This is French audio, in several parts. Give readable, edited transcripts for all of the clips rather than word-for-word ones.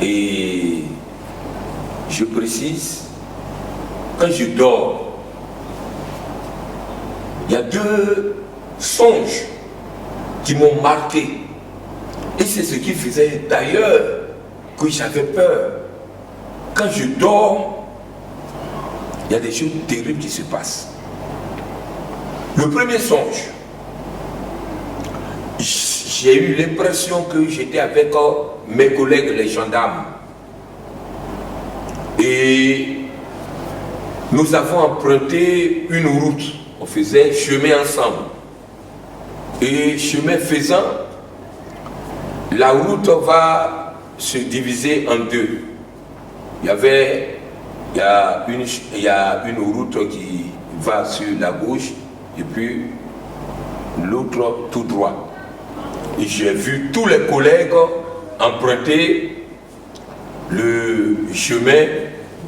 Et je précise, quand je dors, il y a deux songes qui m'ont marqué. Et c'est ce qui faisait d'ailleurs que j'avais peur. Quand je dors, il y a des choses terribles qui se passent. Le premier songe, j'ai eu l'impression que j'étais avec mes collègues les gendarmes. Et nous avons emprunté une route. On faisait chemin ensemble. Et chemin faisant, la route va se diviser en deux. Il y a une route qui va sur la gauche et puis l'autre tout droit. Et j'ai vu tous les collègues emprunter le chemin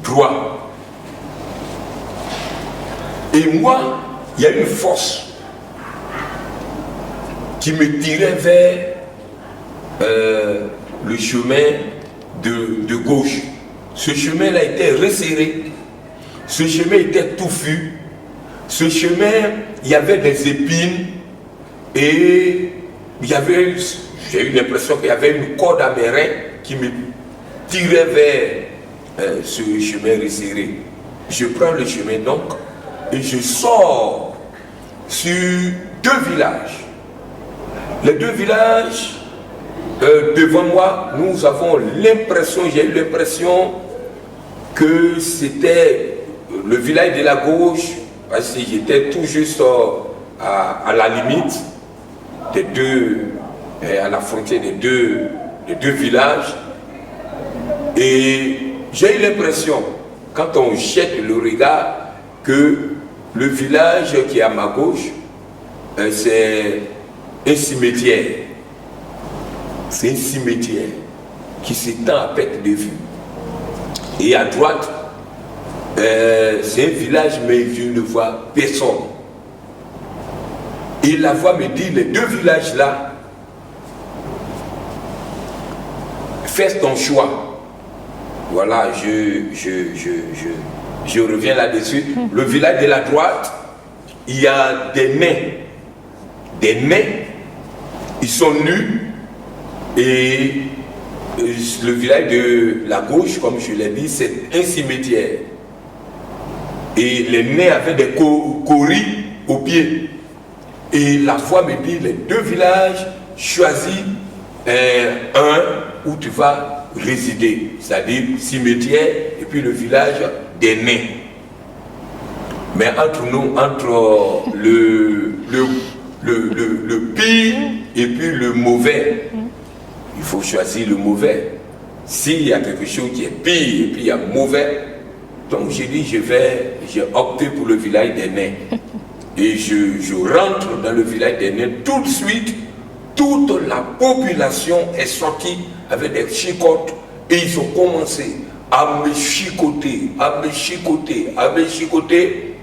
droit. Et moi, il y a une force qui me tirait vers le chemin de gauche. Ce chemin-là était resserré, ce chemin était touffu, ce chemin, il y avait des épines et j'ai eu l'impression qu'il y avait une corde à mes reins qui me tirait vers ce chemin resserré. Je prends le chemin donc et je sors sur deux villages. Les deux villages, devant moi, nous avons l'impression, j'ai eu l'impression que c'était le village de la gauche, parce que j'étais tout juste à la limite des deux, à la frontière des deux villages. Et j'ai eu l'impression, quand on jette le regard, que le village qui est à ma gauche, c'est un cimetière. C'est un cimetière qui s'étend à perte de vue. Et à droite, c'est un village, mais je ne vois personne. Et la voix me dit, les deux villages là, fais ton choix. Voilà, je reviens là-dessus. Le village de la droite, il y a des nains. Des nains, ils sont nus. Et le village de la gauche, comme je l'ai dit, c'est un cimetière. Et les nains avaient des coris aux pieds. Et la foi me dit, les deux villages, choisis un où tu vas résider. C'est-à-dire cimetière et puis le village des nains. Mais entre nous, entre le pire et puis le mauvais, il faut choisir le mauvais. S'il y a quelque chose qui est pire et puis il y a mauvais, donc j'ai dit j'ai opté pour le village des nains. Et je rentre dans le village des nains. Tout de suite, toute la population est sortie avec des chicottes et ils ont commencé à me chicoter, à me chicoter, à me chicoter.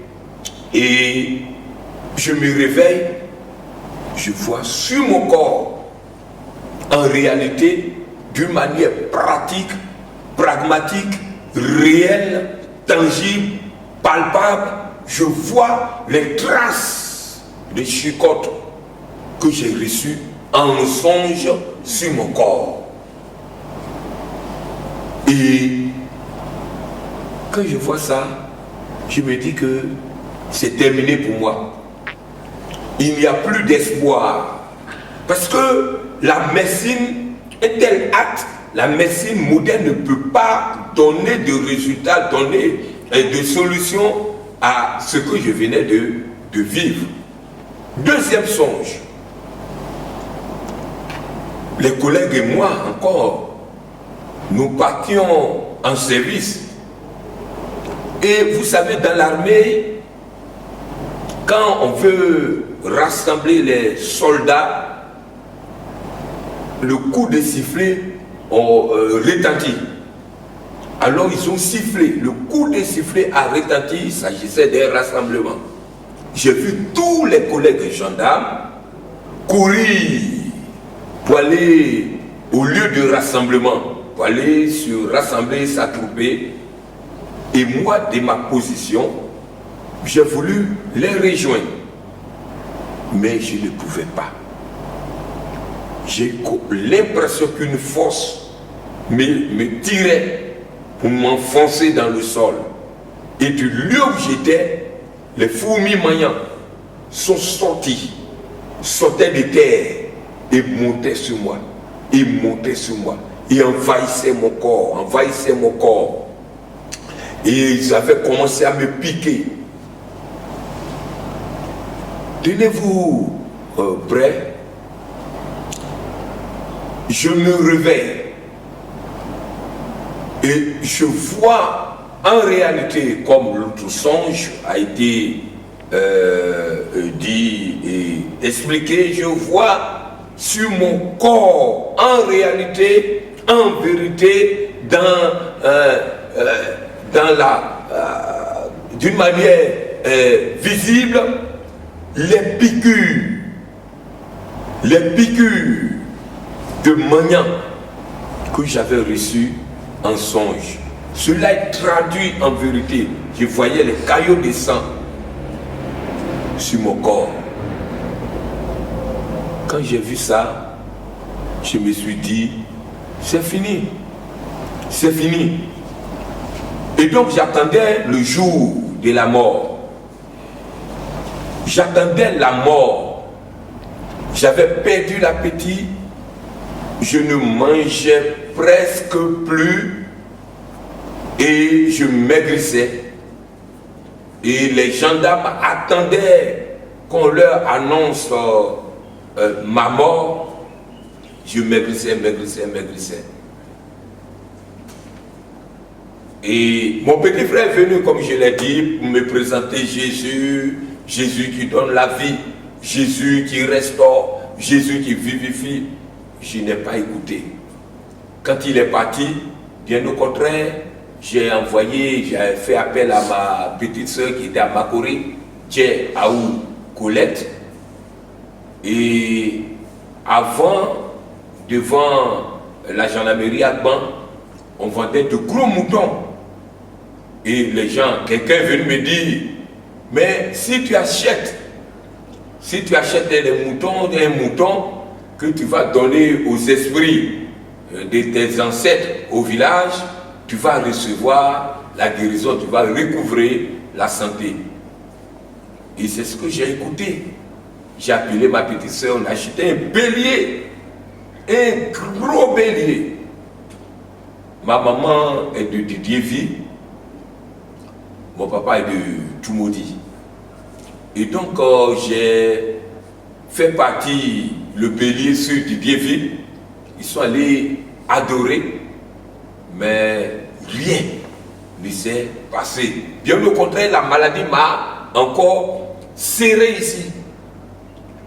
Et je me réveille, je vois sur mon corps, en réalité, d'une manière pratique, pragmatique, réelle, tangible, palpable, je vois les traces de chicottes que j'ai reçues en songe sur mon corps. Et quand je vois ça, je me dis que c'est terminé pour moi. Il n'y a plus d'espoir. Parce que la médecine est tel acte, la médecine moderne ne peut pas donner de résultats, donner de solutions à ce que je venais de vivre. Deuxième songe. Les collègues et moi encore, nous partions en service. Et vous savez, dans l'armée, quand on veut rassembler les soldats, le coup de sifflet retentit. Alors ils ont sifflé, le coup de sifflet a retenti, il s'agissait d'un rassemblement. J'ai vu tous les collègues gendarmes courir pour aller au lieu de rassemblement. pour aller se rassembler, s'attrouper. Et moi, de ma position, j'ai voulu les rejoindre. Mais je ne pouvais pas. J'ai l'impression qu'une force me tirait pour m'enfoncer dans le sol. Et du lieu où j'étais, les fourmis maillants sont sortis, sortaient de terre et montaient sur moi. Et montaient sur moi. Et envahissaient mon corps, envahissaient mon corps. Et ils avaient commencé à me piquer. Tenez-vous prêts. Je me réveille. Et je vois en réalité, comme l'autre songe a été dit et expliqué, je vois sur mon corps, en réalité, en vérité, d'une manière visible, les piqûres de maniant que j'avais reçues en songe. Cela est traduit en vérité. Je voyais les caillots de sang sur mon corps. Quand j'ai vu ça, je me suis dit, c'est fini. C'est fini. Et donc j'attendais le jour de la mort. J'attendais la mort. J'avais perdu l'appétit. Je ne mangeais presque plus. Et je maigrissais. Et les gendarmes attendaient qu'on leur annonce ma mort. Je maigrissais. Et mon petit frère est venu, comme je l'ai dit, pour me présenter Jésus, Jésus qui donne la vie, Jésus qui restaure, Jésus qui vivifie. Je n'ai pas écouté. Quand il est parti, bien au contraire, j'ai fait appel à ma petite soeur qui était à Makori, Tché Aou Colette. Et avant, devant la gendarmerie à Ban, on vendait de gros moutons. Et les gens, quelqu'un est venu me dire, mais si tu achètes un mouton que tu vas donner aux esprits de tes ancêtres au village, tu vas recevoir la guérison, tu vas recouvrer la santé. Et c'est ce que j'ai écouté. J'ai appelé ma petite soeur, on a acheté un bélier, un gros bélier. Ma maman est de Didier-Vie, mon papa est de Tumodi. Et donc j'ai fait partie le bélier sur Didier-Vie. Ils sont allés adorer, mais rien ne s'est passé. Bien au contraire, la maladie m'a encore serré ici.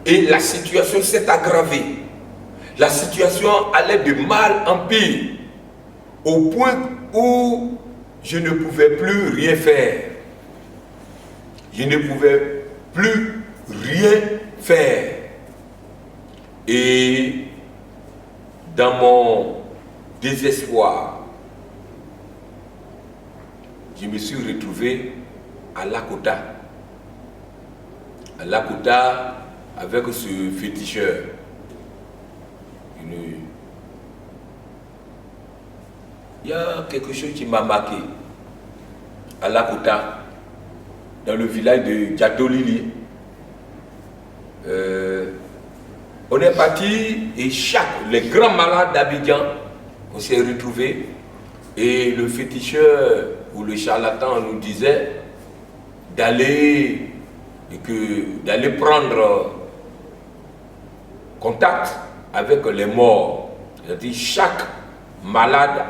Et la situation s'est aggravée. La situation allait de mal en pire. Au point où je ne pouvais plus rien faire. Je ne pouvais plus rien faire. Et dans mon désespoir, je me suis retrouvé à Lakota. À Lakota avec ce féticheur. Il y a quelque chose qui m'a marqué à Lakota, dans le village de Djadolili. On est parti et les grands malades d'Abidjan, on s'est retrouvés et le féticheur ou le charlatan nous disait d'aller prendre contact avec les morts. C'est-à-dire chaque malade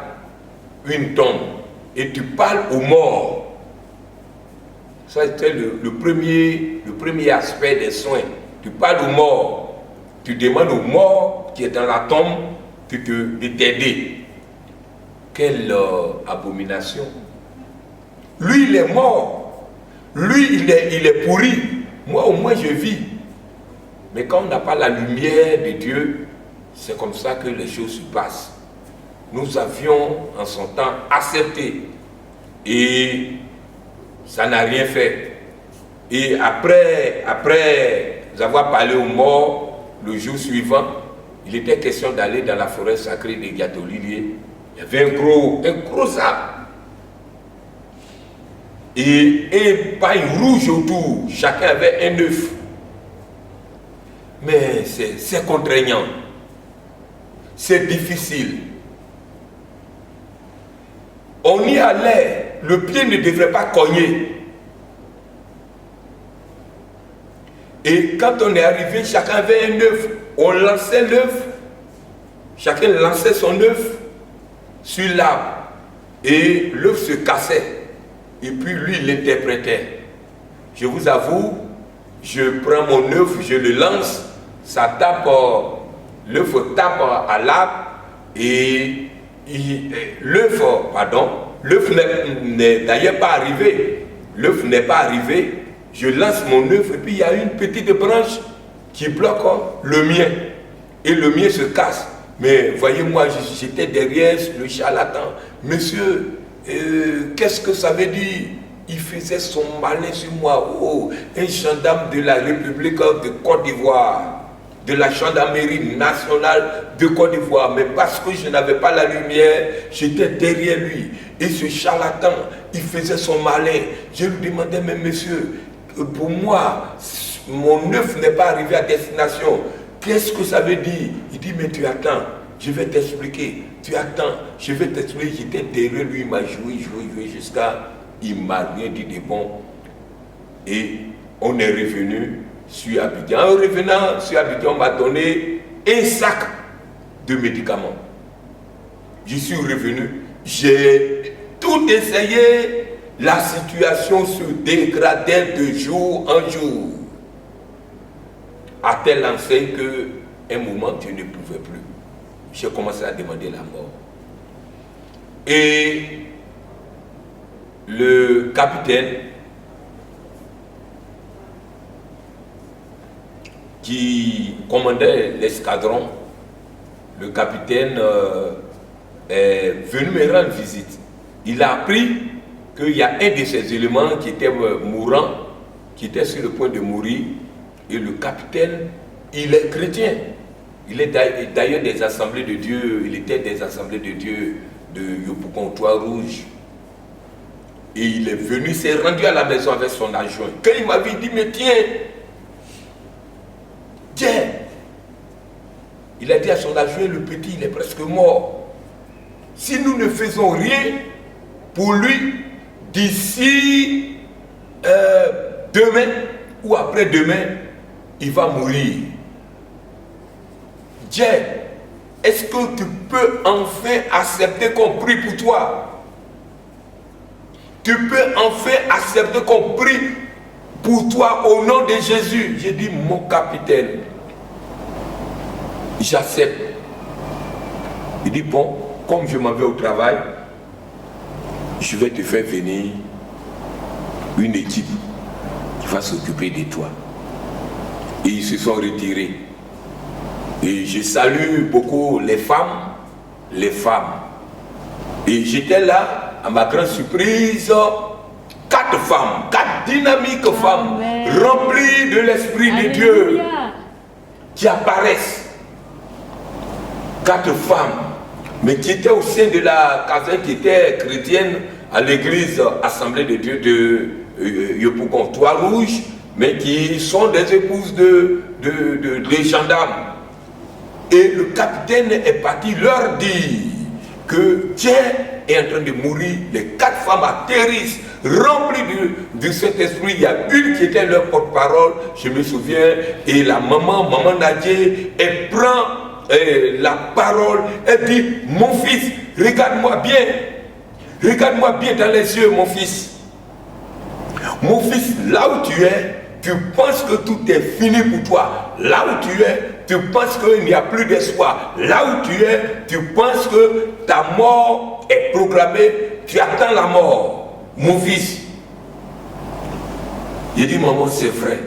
une tombe et tu parles aux morts. Ça c'était le premier aspect des soins. Tu parles aux morts. Tu demandes aux morts qui est dans la tombe de t'aider. Quelle abomination. Lui il est mort. Lui il est pourri. Moi au moins je vis. Mais quand on n'a pas la lumière de Dieu, c'est comme ça que les choses se passent. nous avions en son temps accepté. Et ça n'a rien fait. Et après avoir parlé aux morts, le jour suivant, il était question d'aller dans la forêt sacrée des Gatoliliers. Il y avait un gros arbre. Et une paille rouge autour. Chacun avait un œuf. Mais c'est contraignant. C'est difficile. On y allait. Le pied ne devrait pas cogner. Et quand on est arrivé, chacun avait un œuf. On lançait l'œuf. Chacun lançait son œuf sur l'arbre. Et l'œuf se cassait. Et puis lui, il interprétait. Je vous avoue, je prends mon œuf, je le lance, ça tape, l'œuf tape à l'arbre et l'œuf n'est d'ailleurs pas arrivé. L'œuf n'est pas arrivé. Je lance mon œuf et puis il y a une petite branche qui bloque le mien. Et le mien se casse. Mais voyez-moi, j'étais derrière le charlatan. Monsieur, qu'est-ce que ça veut dire? Il faisait son malin sur moi. Oh, un gendarme de la République de Côte d'Ivoire, de la gendarmerie nationale de Côte d'Ivoire. Mais parce que je n'avais pas la lumière, j'étais derrière lui. Et ce charlatan, il faisait son malin. Je lui demandais, mais monsieur, pour moi, mon œuf n'est pas arrivé à destination. Qu'est-ce que ça veut dire? Il dit, mais tu attends, je vais t'expliquer. Tu attends, je vais t'expliquer. J'étais derrière lui, il m'a joué jusqu'à... Il m'a rien dit de bon. Et on est revenu sur Abidjan. En revenant sur Abidjan, on m'a donné un sac de médicaments. Je suis revenu. J'ai tout essayé. La situation se dégradait de jour en jour. À telle enseigne qu'à un moment, je ne pouvais plus. J'ai commencé à demander la mort. Et le capitaine qui commandait l'escadron, le capitaine est venu me rendre visite. Il a appris qu'il y a un de ces éléments qui était mourant, qui était sur le point de mourir, et le capitaine, il est chrétien. Il est d'ailleurs des assemblées de Dieu, il était des assemblées de Dieu de Yopougon, Trois-Rouges. Et il est venu, il s'est rendu à la maison avec son adjoint. Quand il m'avait dit, mais tiens, il a dit à son adjoint, le petit, il est presque mort. Si nous ne faisons rien pour lui, d'ici demain ou après-demain, il va mourir. Est-ce que tu peux enfin accepter qu'on prie pour toi? Tu peux enfin accepter qu'on prie pour toi au nom de Jésus. J'ai dit, mon capitaine, j'accepte. Il dit, bon, comme je m'en vais au travail, je vais te faire venir une équipe qui va s'occuper de toi. Et ils se sont retirés. Et je salue beaucoup les femmes. Et j'étais là. À ma grande surprise, 4 femmes, 4 dynamiques femmes, remplies de l'Esprit de Dieu, qui apparaissent. 4 femmes, mais qui étaient au sein de la caserne, qui était chrétienne à l'église Assemblée de Dieu de Yopougon, Trois-Rouges, mais qui sont des épouses de gendarmes. Et le capitaine est parti leur dire que Dieu est en train de mourir. Les 4 femmes atterrissent, remplies de cet esprit. Il y a une qui était leur porte-parole, je me souviens, et la maman Nadier, elle prend la parole, elle dit, mon fils, regarde-moi bien dans les yeux, mon fils. Mon fils, là où tu es, tu penses que tout est fini pour toi. Là où tu es, tu penses qu'il n'y a plus d'espoir. Là où tu es, tu penses que ta mort est programmée. Tu attends la mort. Mon fils. J'ai dit, maman, c'est vrai.